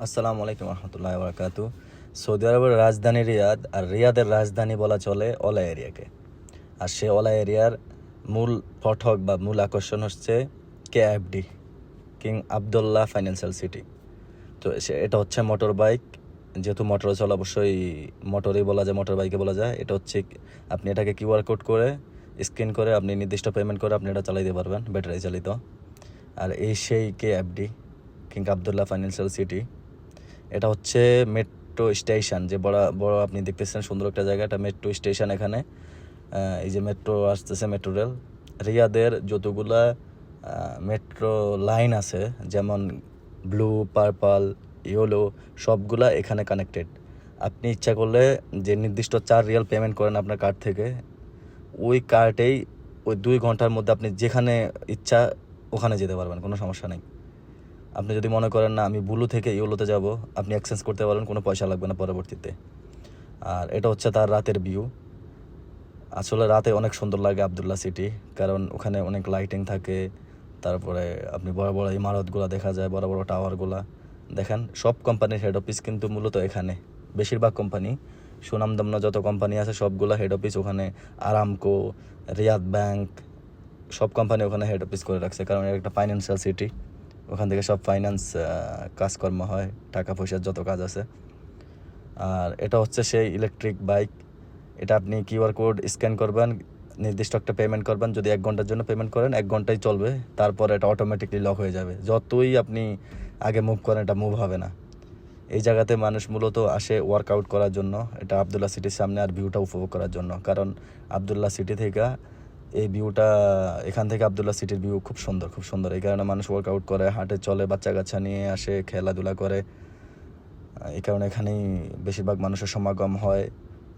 আসসালামু আলাইকুম রহমতুল্লাহ বরকাতু। সৌদি আরবের রাজধানী রিয়াদ, আর রিয়াদের রাজধানী বলা চলে ওলা এরিয়াকে। আর সে ওলা এরিয়ার মূল ফটক বা মূল আকর্ষণ হচ্ছে KFD, King Abdullah financial city. তো এটা হচ্ছে মোটর বাইক, যেহেতু মোটর চলে অবশ্যই মোটরই বলা যায়, মোটর বাইকে বলা যায়। এটা হচ্ছে আপনি এটাকে কিউআর কোড করে স্ক্যান করে আপনি নির্দিষ্ট পেমেন্ট করে আপনি এটা চালাইতে পারবেন, ব্যাটারি চালিত। আর এই সেই KFD, King Abdullah financial city. এটা হচ্ছে মেট্রো স্টেশন, যে বড় বড় আপনি দেখতেছেন সুন্দর একটা জায়গা, এটা মেট্রো স্টেশন। এখানে এই যে মেট্রো আসতেছে, মেট্রো রেল। রিয়াদের যতগুলা মেট্রো লাইন আছে, যেমন ব্লু, পার্পল, ইয়েলো, সবগুলা এখানে কানেক্টেড। আপনি ইচ্ছা করলে যে নির্দিষ্ট 4 রিয়াল পেমেন্ট করেন আপনার কার্ড থেকে, ওই কার্ডেই ওই 2 ঘন্টার মধ্যে আপনি যেখানে ইচ্ছা ওখানে যেতে পারবেন, কোনো সমস্যা নেই। আপনি যদি মনে করেন না আমি ব্লু থেকে ইয়েলোতে যাব, আপনি এক্সচেঞ্জ করতে পারেন, কোনো পয়সা লাগবে না পরবর্তীতে। আর এটা হচ্ছে তার রাতের ভিউ। আসলে রাতে অনেক সুন্দর লাগে আবদুল্লাহ সিটি, কারণ ওখানে অনেক লাইটিং থাকে। তারপরে আপনি বড় বড় ইমারতগুলো দেখা যায়, বড় বড় টাওয়ারগুলা দেখেন। সব কোম্পানির হেড অফিস কিন্তু মূলত এখানে, বেশিরভাগ কোম্পানি, সুনামধন্য যত কোম্পানি আছে সবগুলা হেড অফিস ওখানে। আরামকো, রিয়াদ ব্যাংক, সব কোম্পানি ওখানে হেড অফিস করে রাখছে, কারণ এটা একটা ফাইন্যান্সিয়াল সিটি। ওখান থেকে সব ফাইন্যান্স কাজকর্ম হয়, টাকা পয়সার যত কাজ আছে। আর এটা হচ্ছে সেই ইলেকট্রিক বাইক। এটা আপনি কিউআর কোড স্ক্যান করবেন, নির্দিষ্ট একটা পেমেন্ট করবেন। যদি 1 ঘন্টার জন্য পেমেন্ট করেন 1 ঘন্টাই চলবে, তারপরে এটা অটোমেটিকলি লক হয়ে যাবে। যতই আপনি আগে মুভ করেন এটা মুভ হবে না। এই জায়গাতে মানুষ মূলত আসে ওয়ার্কআউট করার জন্য, এটা আবদুল্লাহ সিটির সামনে, আর ভিউটা উপভোগ করার জন্য। কারণ আবদুল্লাহ সিটি থেকে এই ভিউটা, এখান থেকে আবদুল্লাহ সিটির ভিউ খুব সুন্দর, খুব সুন্দর। এই কারণে মানুষ ওয়ার্কআউট করে, হাঁটে, চলে, বাচ্চা কাচ্চা নিয়ে আসে, খেলাধুলা করে। এই কারণে এখানেই বেশিরভাগ মানুষের সমাগম হয়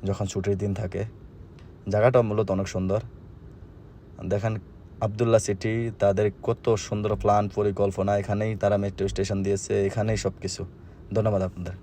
যখন ছুটির দিন থাকে। জায়গাটা মূলত অনেক সুন্দর। দেখেন আবদুল্লাহ সিটি, তাদের কত সুন্দর প্ল্যান, পরিকল্পনা। এখানেই তারা মেট্রো স্টেশন দিয়েছে, এখানেই সব কিছু। ধন্যবাদ আপনাদের।